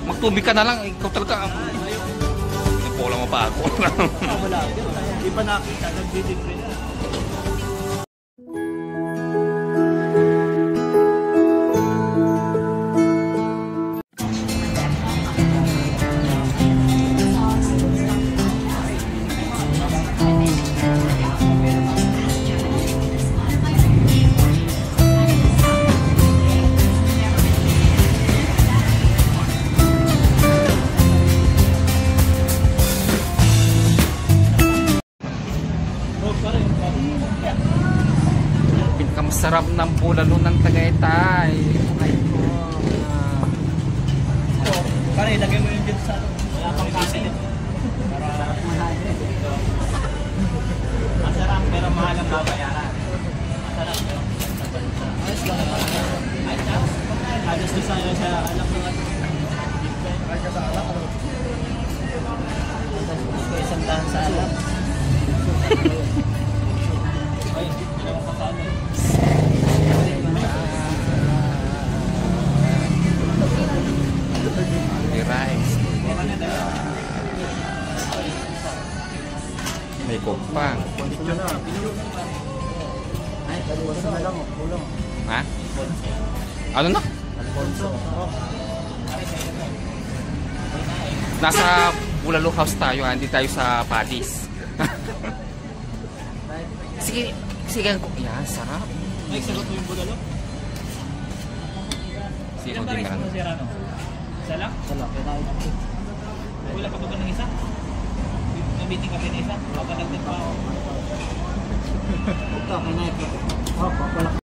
Magtubig ka na lang, ikaw talaga. Hindi po lang pa ako. Wala. Di pa nakita, nagdidibre na. Pinakamasarap ng bulalo ng Tagaytay. Para ilagay mo yung dito sa wala pang kasin. Masarap pero mahal ang babayaran. Masarap pero ayos lang naman. Ayos na sa alak ng ayos sa alak. Isang tahan sa alak. Ay, dalawang kasama. Rice. May kopang. Ay, Alfonso na lang, kulong. Ha? Ano na? Alfonso. Nasa Bulalo House tayo, hindi tayo sa Padis. Sige, sige. Yan, sarap. Ay, sagot mo yung bulalo? Sige, Ilan ba konting rin meron. mo si Rano? Isa lang? Isa lang. Wala pa ba ng isa? Nabiting ka ng isa? Papadagdag pa ako. Ito, kinaip ko. Wala.